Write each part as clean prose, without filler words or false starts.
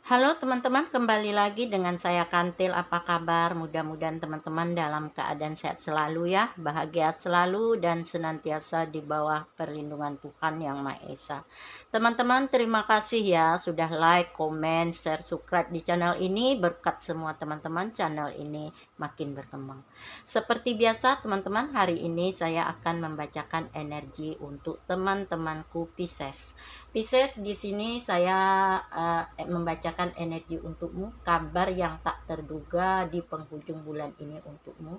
Halo teman-teman, kembali lagi dengan saya Kantil. Apa kabar? Mudah-mudahan teman-teman dalam keadaan sehat selalu ya, bahagia selalu dan senantiasa di bawah perlindungan Tuhan Yang Maha Esa. Teman-teman, terima kasih ya sudah like, komen, share, subscribe di channel ini. Berkat semua teman-teman, channel ini makin berkembang. Seperti biasa teman-teman, hari ini saya akan membacakan energi untuk teman-temanku Pisces. Pisces, di sini saya membacakan energi untukmu, kabar yang tak terduga di penghujung bulan ini untukmu.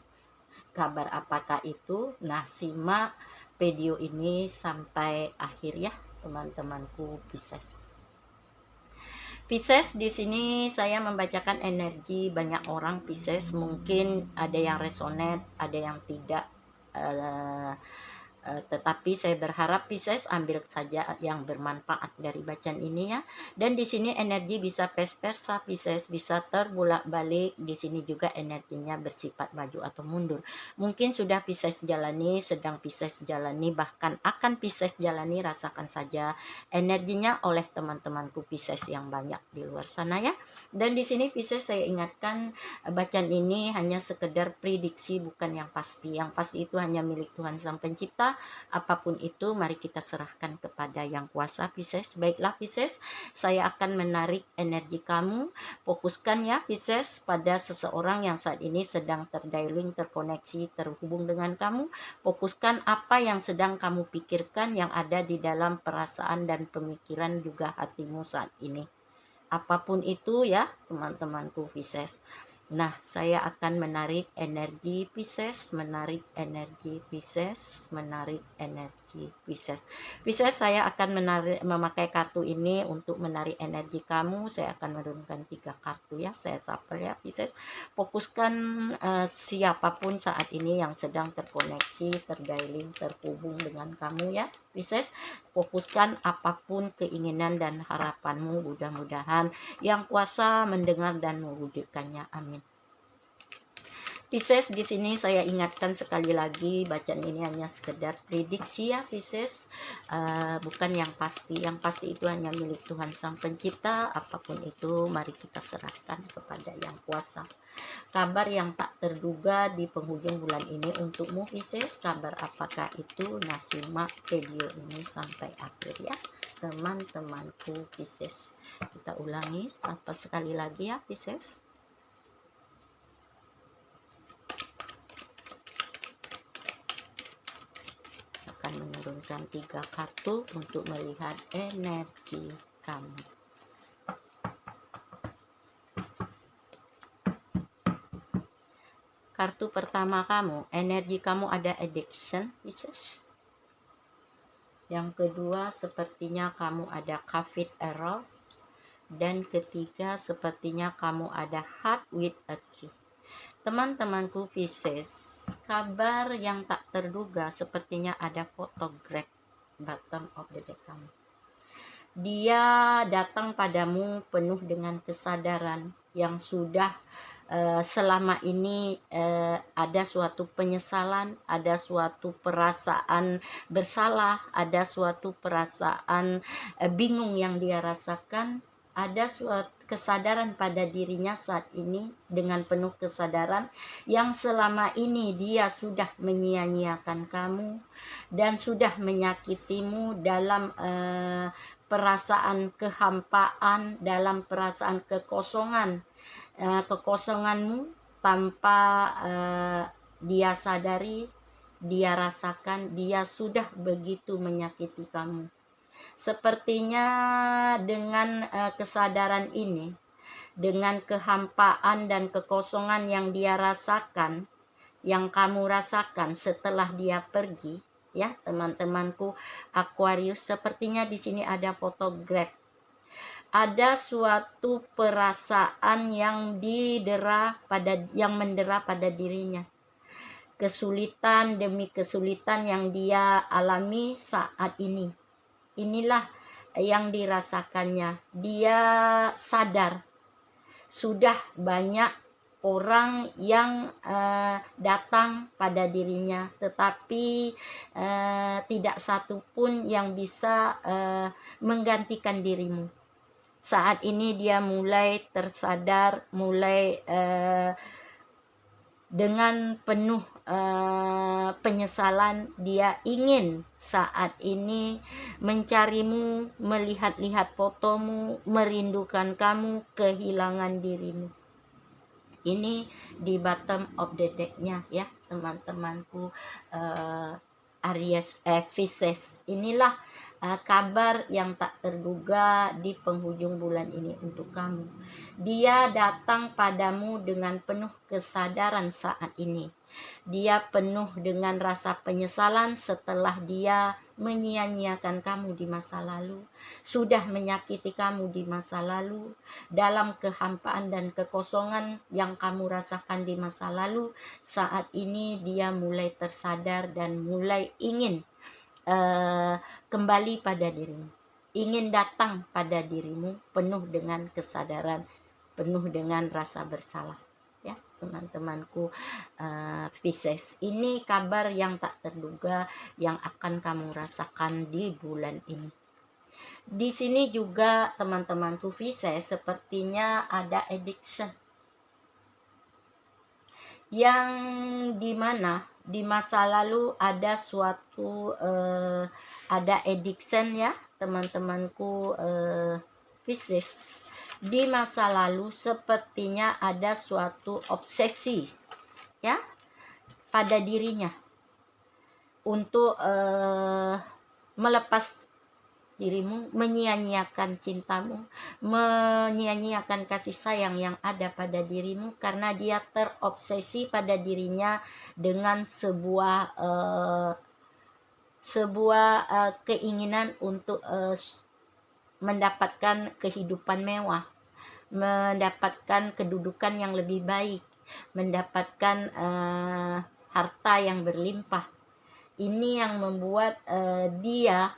Kabar apakah itu? Nah, simak video ini sampai akhir ya, teman-temanku Pisces. Pisces, di sini saya membacakan energi banyak orang Pisces, mungkin ada yang resonate, ada yang tidak. Uh, tetapi saya berharap Pisces ambil saja yang bermanfaat dari bacaan ini ya. Dan di sini energi bisa vice versa, Pisces bisa terbulak-balik. Di sini juga energinya bersifat maju atau mundur. Mungkin sudah Pisces jalani, sedang Pisces jalani, bahkan akan Pisces jalani. Rasakan saja energinya oleh teman-temanku Pisces yang banyak di luar sana ya. Dan di sini Pisces saya ingatkan, bacaan ini hanya sekedar prediksi, bukan yang pasti. Yang pasti itu hanya milik Tuhan Sang Pencipta. Apapun itu mari kita serahkan kepada yang kuasa Pisces. Baiklah Pisces, saya akan menarik energi kamu. Fokuskan ya Pisces pada seseorang yang saat ini sedang terdialing, terkoneksi, terhubung dengan kamu. Fokuskan apa yang sedang kamu pikirkan, yang ada di dalam perasaan dan pemikiran juga hatimu saat ini. Apapun itu ya teman-temanku Pisces. Nah, saya akan menarik energi Pisces, menarik energi Pisces, menarik energi Pisces. Pisces, saya akan memakai kartu ini untuk menarik energi kamu. Saya akan menurunkan 3 kartu ya. Saya shuffle ya Pisces. Fokuskan siapapun saat ini yang sedang terkoneksi, terdialing, terhubung dengan kamu ya Pisces. Fokuskan apapun keinginan dan harapanmu, mudah-mudahan yang kuasa mendengar dan mewujudkannya. Amin. Pisces, di sini saya ingatkan sekali lagi, bacaan ini hanya sekedar prediksi ya Pisces, bukan yang pasti. Yang pasti itu hanya milik Tuhan Sang Pencipta. Apapun itu mari kita serahkan kepada yang kuasa. Kabar yang tak terduga di penghujung bulan ini untukmu Pisces. Kabar apakah itu? Nah, simak video ini sampai akhir ya teman-temanku Pisces. Kita ulangi sampai sekali lagi ya Pisces. Akan menurunkan 3 kartu untuk melihat energi kamu. Kartu pertama kamu, energi kamu ada addiction Pisces. Yang kedua sepertinya kamu ada Catholic error. Dan ketiga sepertinya kamu ada heart with a key. Teman-temanku Pisces, kabar yang tak terduga sepertinya ada photograph bottom of the deck kamu. Dia datang padamu penuh dengan kesadaran yang sudah selama ini ada suatu penyesalan, ada suatu perasaan bersalah, ada suatu perasaan bingung yang dia rasakan. Ada suatu kesadaran pada dirinya saat ini dengan penuh kesadaran yang selama ini dia sudah menyia-nyiakan kamu dan sudah menyakitimu dalam perasaan kehampaan, dalam perasaan kekosongan, kekosonganmu tanpa dia sadari, dia rasakan, dia sudah begitu menyakiti kamu. Sepertinya dengan kesadaran ini, dengan kehampaan dan kekosongan yang dia rasakan, yang kamu rasakan setelah dia pergi, ya teman-temanku Aquarius, sepertinya di sini ada photograph. Ada suatu perasaan yang mendera pada dirinya. Kesulitan demi kesulitan yang dia alami saat ini. Inilah yang dirasakannya. Dia sadar sudah banyak orang yang datang pada dirinya, tetapi tidak satu pun yang bisa menggantikan dirimu. Saat ini dia mulai tersadar, mulai dengan penuh penyesalan dia ingin saat ini mencarimu, melihat-lihat fotomu, merindukan kamu, kehilangan dirimu. Ini di bottom of the deck-nya ya teman-temanku, Aries Pisces. Inilah kabar yang tak terduga di penghujung bulan ini untuk kamu. Dia datang padamu dengan penuh kesadaran saat ini. Dia penuh dengan rasa penyesalan setelah dia menyia-nyiakan kamu di masa lalu, sudah menyakiti kamu di masa lalu, dalam kehampaan dan kekosongan yang kamu rasakan di masa lalu. Saat ini dia mulai tersadar dan mulai ingin kembali pada dirimu, ingin datang pada dirimu penuh dengan kesadaran, penuh dengan rasa bersalah. Ya teman-temanku Pisces, ini kabar yang tak terduga yang akan kamu rasakan di bulan ini. Di sini juga teman-temanku Pisces, sepertinya ada addiction yang dimana di masa lalu ada suatu ada addiction ya teman-temanku Pisces. Di masa lalu sepertinya ada suatu obsesi ya pada dirinya untuk melepas dirimu, menyia-nyiakan cintamu, menyia-nyiakan kasih sayang yang ada pada dirimu, karena dia terobsesi pada dirinya dengan sebuah keinginan untuk mendapatkan kehidupan mewah, mendapatkan kedudukan yang lebih baik, mendapatkan harta yang berlimpah. Ini yang membuat dia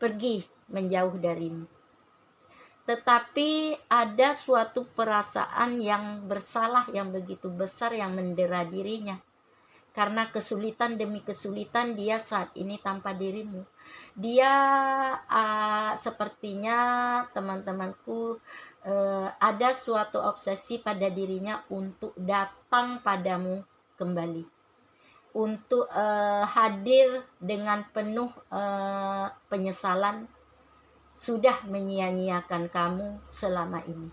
pergi menjauh darimu. Tetapi ada suatu perasaan yang bersalah yang begitu besar yang mendera dirinya. Karena kesulitan demi kesulitan dia saat ini tanpa dirimu. Dia sepertinya teman-temanku ada suatu obsesi pada dirinya untuk datang padamu kembali, untuk hadir dengan penuh penyesalan sudah menyia-nyiakan kamu selama ini.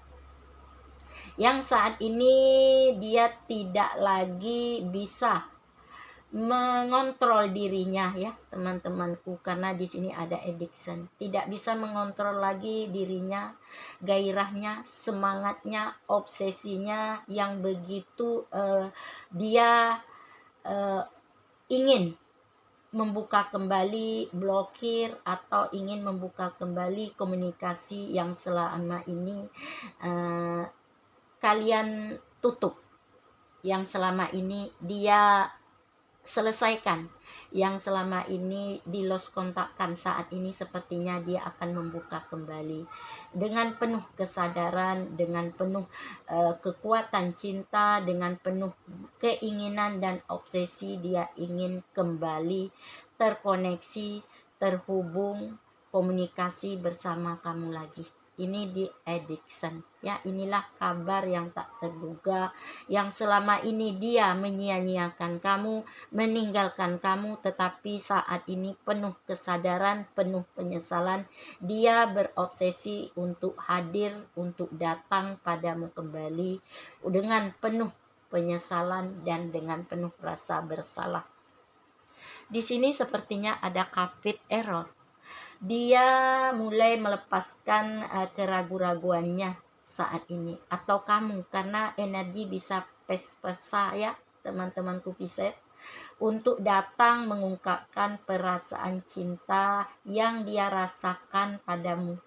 Yang saat ini dia tidak lagi bisa mengontrol dirinya ya teman-temanku, karena di sini ada addiction. Tidak bisa mengontrol lagi dirinya, gairahnya, semangatnya, obsesinya yang begitu dia ingin membuka kembali blokir atau ingin membuka kembali komunikasi yang selama ini kalian tutup, yang selama ini dia selesaikan, yang selama ini di lost kontakkan. Saat ini sepertinya dia akan membuka kembali dengan penuh kesadaran, dengan penuh kekuatan cinta, dengan penuh keinginan dan obsesi. Dia ingin kembali terkoneksi, terhubung, komunikasi bersama kamu lagi. Ini di addiction ya. Inilah kabar yang tak terduga yang selama ini dia menyia-nyiakan kamu, meninggalkan kamu, tetapi saat ini penuh kesadaran, penuh penyesalan, dia berobsesi untuk hadir, untuk datang padamu kembali dengan penuh penyesalan dan dengan penuh rasa bersalah. Di sini sepertinya ada kapit error. Dia mulai melepaskan keraguan-raguannya saat ini, atau kamu, karena energi bisa pes-pesa ya teman-temanku Pisces, untuk datang mengungkapkan perasaan cinta yang dia rasakan padamu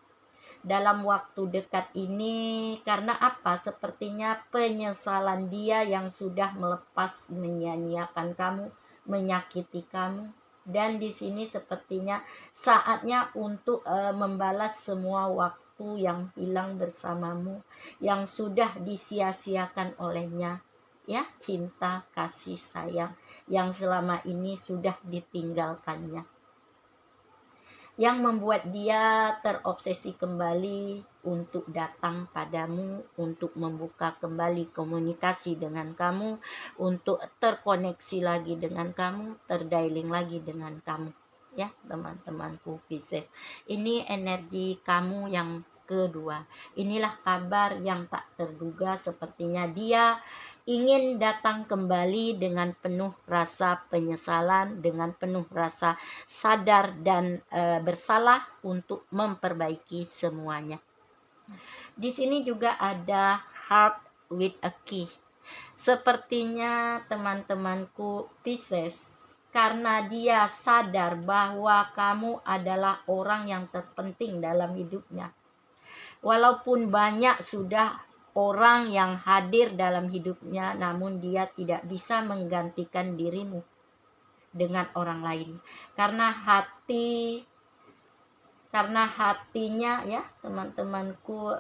dalam waktu dekat ini. Karena apa? Sepertinya penyesalan dia yang sudah melepas, menyia-nyiakan kamu, menyakiti kamu. Dan di sini sepertinya saatnya untuk membalas semua waktu yang hilang bersamamu, yang sudah disia-siakan olehnya ya, cinta kasih sayang yang selama ini sudah ditinggalkannya, yang membuat dia terobsesi kembali untuk datang padamu, untuk membuka kembali komunikasi dengan kamu, untuk terkoneksi lagi dengan kamu, terdialing lagi dengan kamu. Ya, teman-temanku Pisces. Ini energi kamu yang kedua. Inilah kabar yang tak terduga, sepertinya dia ingin datang kembali dengan penuh rasa penyesalan, dengan penuh rasa sadar dan bersalah untuk memperbaiki semuanya. Di sini juga ada heart with a key. Sepertinya teman-temanku Pisces, karena dia sadar bahwa kamu adalah orang yang terpenting dalam hidupnya. Walaupun banyak sudah orang yang hadir dalam hidupnya, namun dia tidak bisa menggantikan dirimu dengan orang lain. Karena hatinya ya teman-temanku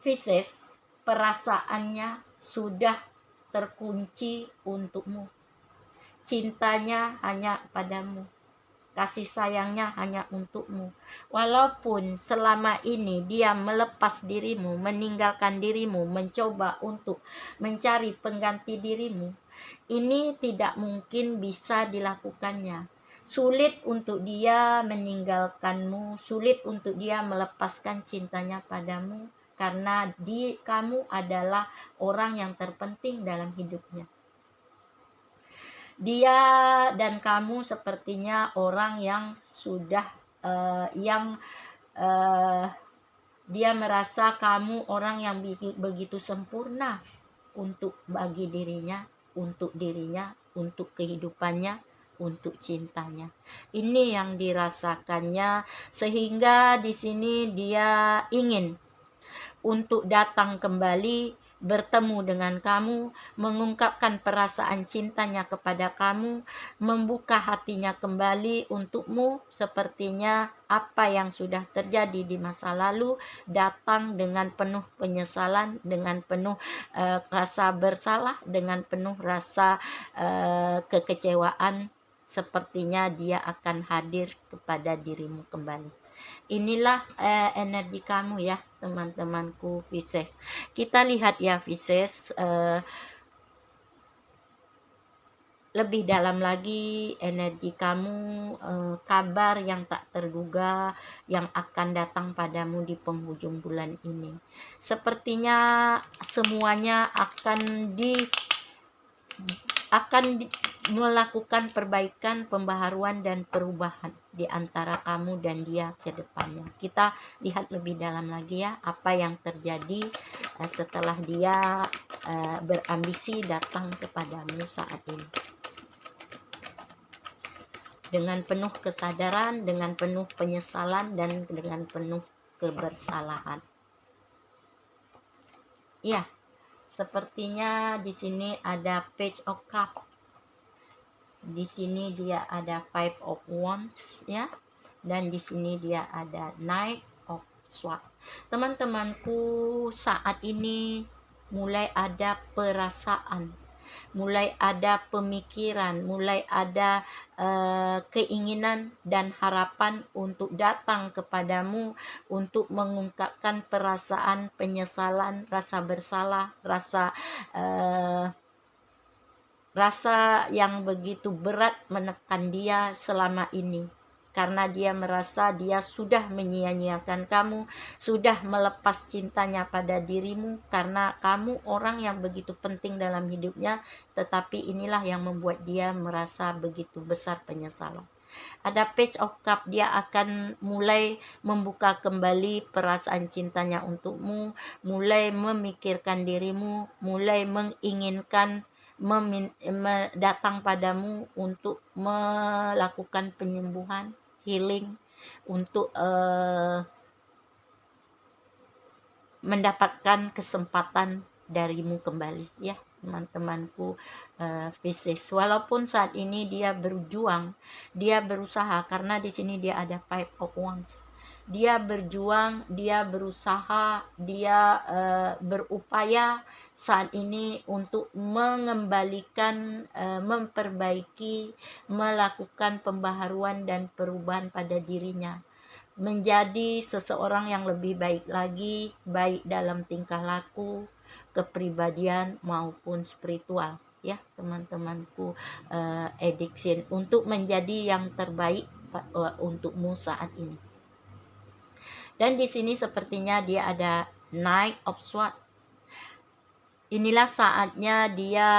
Pisces, perasaannya sudah terkunci untukmu. Cintanya hanya padamu. Kasih sayangnya hanya untukmu. Walaupun selama ini dia melepas dirimu, meninggalkan dirimu, mencoba untuk mencari pengganti dirimu, ini tidak mungkin bisa dilakukannya. Sulit untuk dia meninggalkanmu, sulit untuk dia melepaskan cintanya padamu, karena kamu adalah orang yang terpenting dalam hidupnya. Dia dan kamu sepertinya orang yang sudah dia merasa kamu orang yang begitu sempurna untuk bagi dirinya, untuk kehidupannya, untuk cintanya. Ini yang dirasakannya, sehingga di sini dia ingin untuk datang kembali, bertemu dengan kamu, mengungkapkan perasaan cintanya kepada kamu, membuka hatinya kembali untukmu. Sepertinya apa yang sudah terjadi di masa lalu datang dengan penuh penyesalan, dengan penuh rasa bersalah, dengan penuh rasa kekecewaan. Sepertinya dia akan hadir kepada dirimu kembali. Inilah energi kamu ya teman-temanku Pisces. Kita lihat ya Pisces, lebih dalam lagi energi kamu, kabar yang tak terduga yang akan datang padamu di penghujung bulan ini. Sepertinya semuanya akan melakukan perbaikan, pembaharuan, dan perubahan di antara kamu dan dia ke depannya. Kita lihat lebih dalam lagi ya apa yang terjadi setelah dia berambisi datang kepadamu saat ini. Dengan penuh kesadaran, dengan penuh penyesalan, dan dengan penuh kebersalahan. Ya, sepertinya di sini ada Page of Cups. Di sini dia ada Five of Wands ya, dan di sini dia ada Knight of Swords. Teman-temanku, saat ini mulai ada perasaan, mulai ada pemikiran, mulai ada keinginan dan harapan untuk datang kepadamu untuk mengungkapkan perasaan penyesalan, rasa bersalah, rasa yang begitu berat menekan dia selama ini, karena dia merasa dia sudah menyia-nyiakan kamu, sudah melepas cintanya pada dirimu, karena kamu orang yang begitu penting dalam hidupnya, tetapi inilah yang membuat dia merasa begitu besar penyesalan. Ada Page of Cups, dia akan mulai membuka kembali perasaan cintanya untukmu, mulai memikirkan dirimu, mulai menginginkan datang padamu untuk melakukan penyembuhan, healing, untuk mendapatkan kesempatan darimu kembali ya teman-temanku Pisces. Walaupun saat ini dia berjuang, dia berusaha, karena di sini dia ada Five of Wands. Dia berjuang, dia berusaha, dia berupaya saat ini untuk mengembalikan, memperbaiki, melakukan pembaharuan dan perubahan pada dirinya. menjadi seseorang yang lebih baik lagi, baik dalam tingkah laku, kepribadian maupun spiritual, ya teman-temanku, addiction, untuk menjadi yang terbaik untukmu saat ini. Dan di sini sepertinya dia ada Knight of Swords. Inilah saatnya dia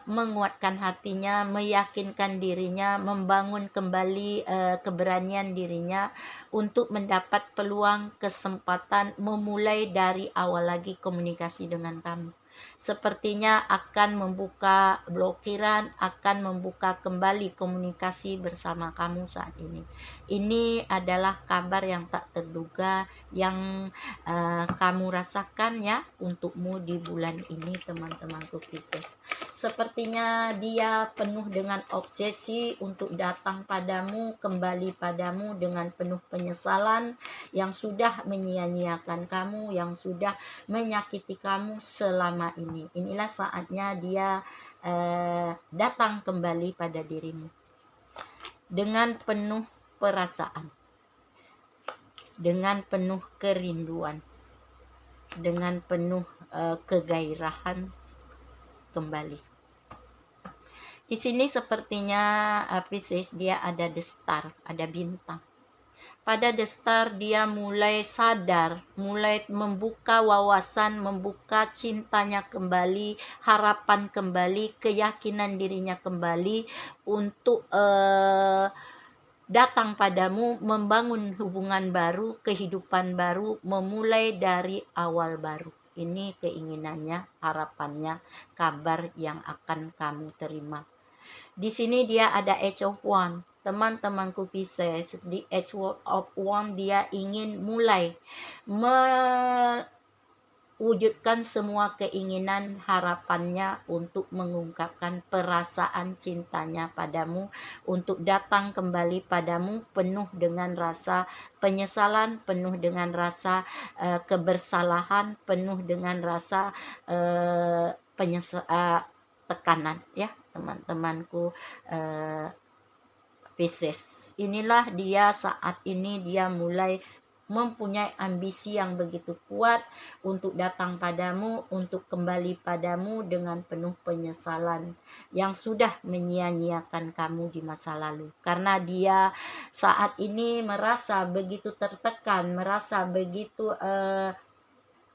menguatkan hatinya, meyakinkan dirinya, membangun kembali keberanian dirinya untuk mendapat peluang, kesempatan memulai dari awal lagi komunikasi dengan kamu. Sepertinya akan membuka blokiran, akan membuka kembali komunikasi bersama kamu saat ini. Ini adalah kabar yang tak terduga yang kamu rasakan ya untukmu di bulan ini, teman-temanku Pisces. Sepertinya dia penuh dengan obsesi untuk datang padamu, kembali padamu dengan penuh penyesalan yang sudah menyia-nyiakan kamu, yang sudah menyakiti kamu selama ini. Inilah saatnya dia datang kembali pada dirimu dengan penuh perasaan, dengan penuh kerinduan, dengan penuh kegairahan kembali. Di sini sepertinya Pisces dia ada the star, ada bintang. Pada the star dia mulai sadar, mulai membuka wawasan, membuka cintanya kembali, harapan kembali, keyakinan dirinya kembali untuk datang padamu, membangun hubungan baru, kehidupan baru, memulai dari awal baru. Ini keinginannya, harapannya, kabar yang akan kamu terima. Di sini dia ada Age of Wands. Teman-temanku Pisces, di Age of Wands dia ingin mulai wujudkan semua keinginan harapannya untuk mengungkapkan perasaan cintanya padamu, untuk datang kembali padamu penuh dengan rasa penyesalan, penuh dengan rasa kebersalahan, penuh dengan rasa tekanan ya teman-temanku Pisces. Inilah dia saat ini dia mulai mempunyai ambisi yang begitu kuat untuk datang padamu, untuk kembali padamu dengan penuh penyesalan yang sudah menyia-nyiakan kamu di masa lalu. Karena dia saat ini merasa begitu tertekan, merasa begitu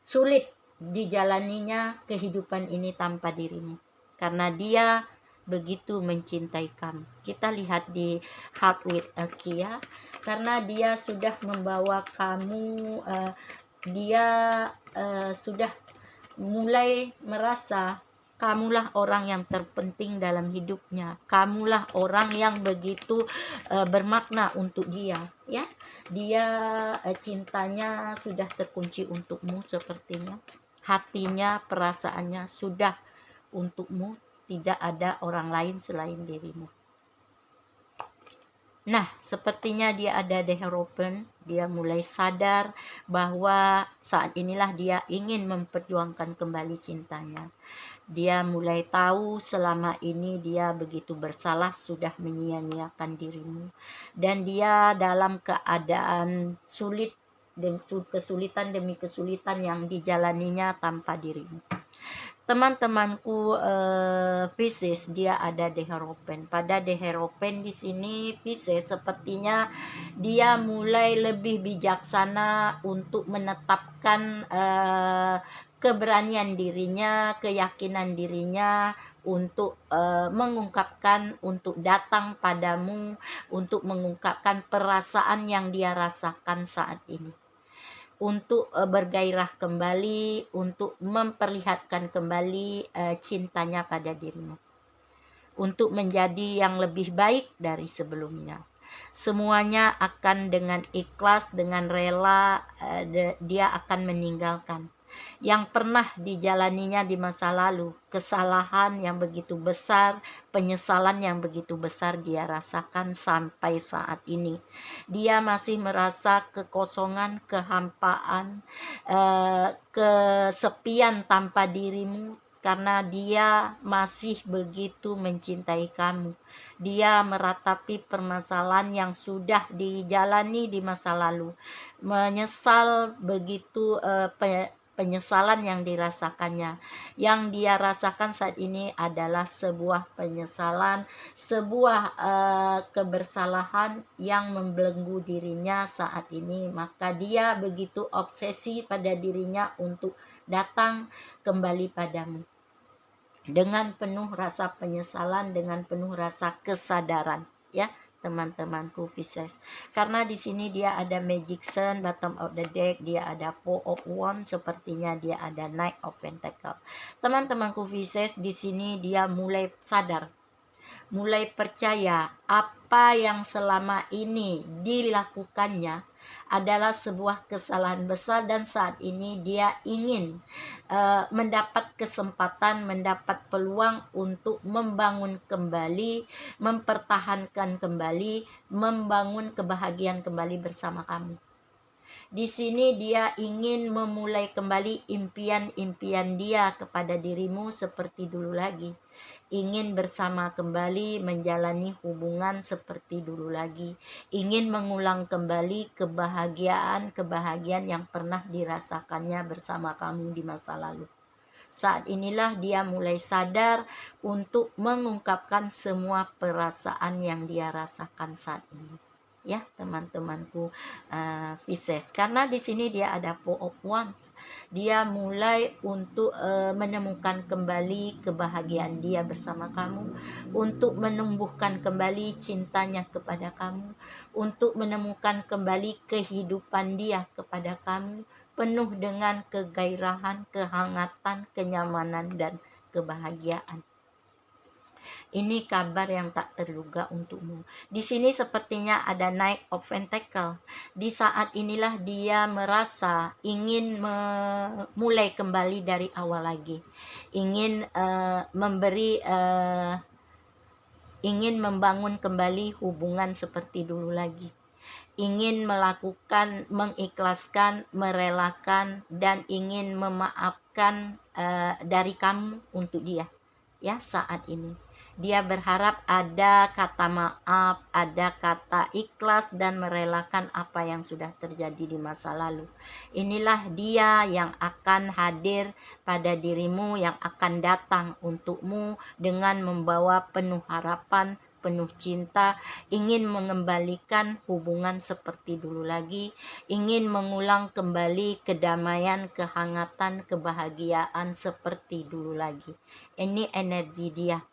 sulit dijalaninya kehidupan ini tanpa dirimu. Karena dia begitu mencintai kamu. Kita lihat di Heart with Kia, karena dia sudah membawa kamu, dia sudah mulai merasa kamulah orang yang terpenting dalam hidupnya, kamulah orang yang begitu bermakna untuk dia, ya. Dia cintanya sudah terkunci untukmu sepertinya, hatinya, perasaannya sudah untukmu, tidak ada orang lain selain dirimu. Nah, sepertinya dia ada the Hierophant. Dia mulai sadar bahwa saat inilah dia ingin memperjuangkan kembali cintanya. Dia mulai tahu selama ini dia begitu bersalah, sudah menyia-nyiakan dirimu. Dan dia dalam keadaan sulit, kesulitan demi kesulitan yang dijalaninya tanpa dirimu. Teman-temanku Pisces, dia ada the Hierophant. Pada the Hierophant di sini Pisces sepertinya dia mulai lebih bijaksana untuk menetapkan keberanian dirinya, keyakinan dirinya untuk mengungkapkan, untuk datang padamu, untuk mengungkapkan perasaan yang dia rasakan saat ini, untuk bergairah kembali, untuk memperlihatkan kembali cintanya pada dirimu, untuk menjadi yang lebih baik dari sebelumnya. Semuanya akan dengan ikhlas, dengan rela, dia akan meninggalkan yang pernah dijalaninya di masa lalu, kesalahan yang begitu besar, penyesalan yang begitu besar dia rasakan sampai saat ini. Dia masih merasa kekosongan, kehampaan, kesepian tanpa dirimu, karena dia masih begitu mencintai kamu. Dia meratapi permasalahan yang sudah dijalani di masa lalu, menyesal begitu, penyesalan yang dirasakannya. Yang dia rasakan saat ini adalah sebuah penyesalan, sebuah kebersalahan yang membelenggu dirinya saat ini. Maka dia begitu obsesi pada dirinya untuk datang kembali padamu dengan penuh rasa penyesalan, dengan penuh rasa kesadaran, ya teman-temanku Pisces. Karena di sini dia ada Magician, bottom of the deck, dia ada Four of Wands, sepertinya dia ada Knight of Pentacle. Teman-temanku Pisces, di sini dia mulai sadar, mulai percaya apa yang selama ini dilakukannya adalah sebuah kesalahan besar, dan saat ini dia ingin mendapat kesempatan, mendapat peluang untuk membangun kembali, mempertahankan kembali, membangun kebahagiaan kembali bersama kamu. Di sini dia ingin memulai kembali impian-impian dia kepada dirimu seperti dulu lagi. Ingin bersama kembali, menjalani hubungan seperti dulu lagi. Ingin mengulang kembali kebahagiaan yang pernah dirasakannya bersama kamu di masa lalu. Saat inilah dia mulai sadar untuk mengungkapkan semua perasaan yang dia rasakan saat ini. Ya teman-temanku Pisces, karena di sini dia ada Four of Wands. Dia mulai untuk menemukan kembali kebahagiaan dia bersama kamu, untuk menumbuhkan kembali cintanya kepada kamu, untuk menemukan kembali kehidupan dia kepada kamu, penuh dengan kegairahan, kehangatan, kenyamanan, dan kebahagiaan. Ini kabar yang tak terduga untukmu. Di sini sepertinya ada Knight of Pentacle. Di saat inilah dia merasa ingin memulai kembali dari awal lagi. Ingin ingin membangun kembali hubungan seperti dulu lagi. Ingin melakukan, mengikhlaskan, merelakan, dan ingin memaafkan dari kamu untuk dia. Ya saat ini dia berharap ada kata maaf, ada kata ikhlas, dan merelakan apa yang sudah terjadi di masa lalu. Inilah dia yang akan hadir pada dirimu, yang akan datang untukmu dengan membawa penuh harapan, penuh cinta, ingin mengembalikan hubungan seperti dulu lagi, ingin mengulang kembali kedamaian, kehangatan, kebahagiaan seperti dulu lagi. Ini energi dia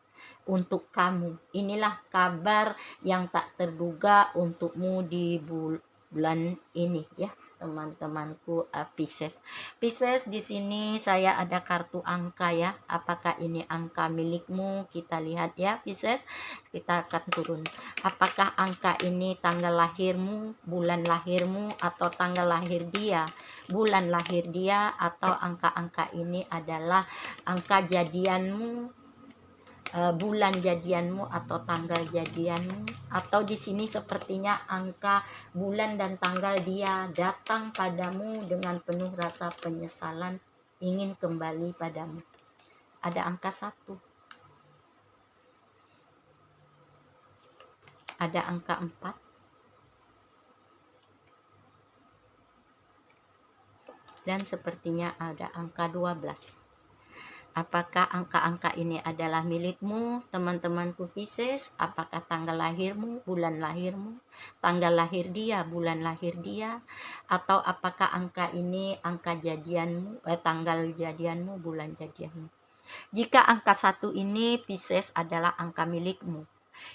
untuk kamu. Inilah kabar yang tak terduga untukmu di bulan ini, ya teman-temanku Pisces. Pisces, di sini saya ada kartu angka ya. Apakah ini angka milikmu? Kita lihat ya Pisces. Kita akan turun. Apakah angka ini tanggal lahirmu, bulan lahirmu, atau tanggal lahir dia, bulan lahir dia, atau angka-angka ini adalah angka jadianmu, bulan jadianmu atau tanggal jadianmu, atau di sini sepertinya angka, bulan, dan tanggal dia datang padamu dengan penuh rasa penyesalan, ingin kembali padamu. Ada angka 1, ada angka 4, dan sepertinya ada angka 12. Apakah angka-angka ini adalah milikmu, teman-temanku Pisces? Apakah tanggal lahirmu, bulan lahirmu, tanggal lahir dia, bulan lahir dia, atau apakah angka ini angka jadianmu, tanggal jadianmu, bulan jadianmu? Jika angka 1 ini Pisces adalah angka milikmu,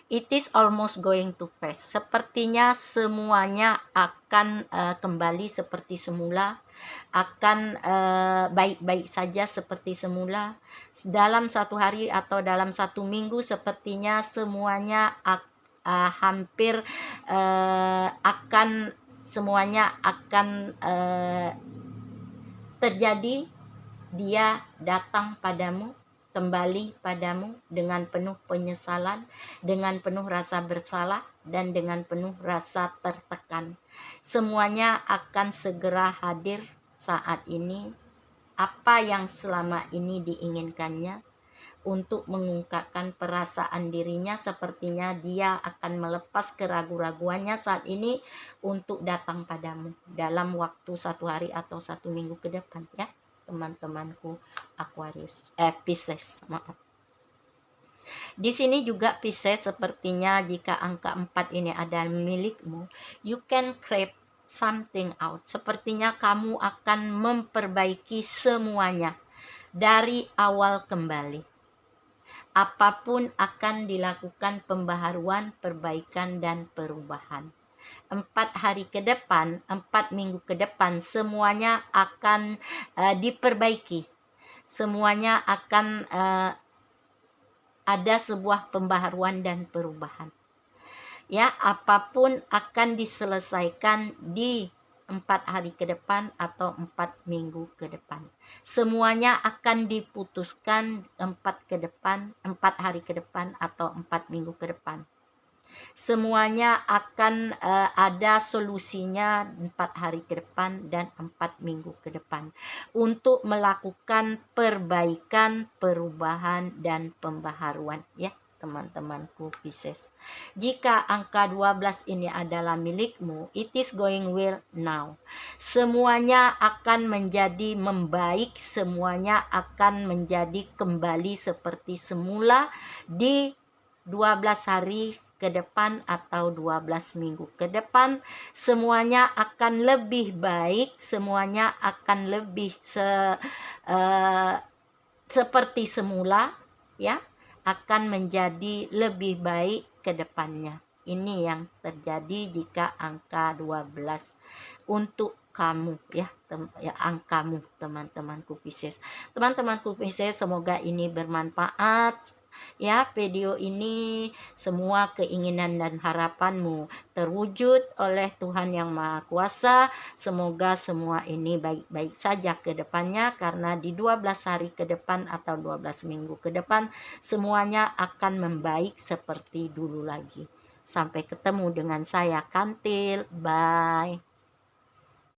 it is almost going to pass. Sepertinya semuanya akan kembali seperti semula, akan baik-baik saja seperti semula. Dalam 1 hari atau dalam 1 minggu sepertinya semuanya hampir akan terjadi. Dia datang padamu, kembali padamu dengan penuh penyesalan, dengan penuh rasa bersalah, dan dengan penuh rasa tertekan. Semuanya akan segera hadir saat ini. apa yang selama ini diinginkannya, untuk mengungkapkan perasaan dirinya. Sepertinya dia akan melepas keraguan-raguannya saat ini untuk datang padamu dalam waktu 1 hari atau 1 minggu ke depan, ya teman-temanku Aquarius, Pisces, maaf. Di sini juga Pisces, sepertinya jika angka 4 ini adalah milikmu, you can create something out. Sepertinya kamu akan memperbaiki semuanya dari awal kembali. Apapun akan dilakukan pembaharuan, perbaikan, dan perubahan. 4 hari ke depan, 4 minggu ke depan, semuanya akan diperbaiki. Semuanya akan ada sebuah pembaharuan dan perubahan. Ya, apapun akan diselesaikan di 4 hari ke depan atau 4 minggu ke depan. Semuanya akan diputuskan 4 hari ke depan atau 4 minggu ke depan. Semuanya akan ada solusinya 4 hari ke depan dan 4 minggu ke depan untuk melakukan perbaikan, perubahan, dan pembaharuan, ya teman-temanku Pisces. Jika angka 12 ini adalah milikmu, it is going well now. Semuanya akan menjadi membaik, semuanya akan menjadi kembali seperti semula di 12 hari ke depan atau 12 minggu ke depan. Semuanya akan lebih baik, semuanya akan lebih seperti semula, ya, akan menjadi lebih baik ke depannya. Ini yang terjadi jika angka 12 untuk kamu, ya, angkamu teman-temanku Pisces. Teman-temanku Pisces, semoga ini bermanfaat. Ya, video ini semua keinginan dan harapanmu terwujud oleh Tuhan Yang Maha Kuasa. Semoga semua ini baik-baik saja ke depannya, karena di 12 hari ke depan atau 12 minggu ke depan semuanya akan membaik seperti dulu lagi. Sampai ketemu dengan saya Kantil. Bye.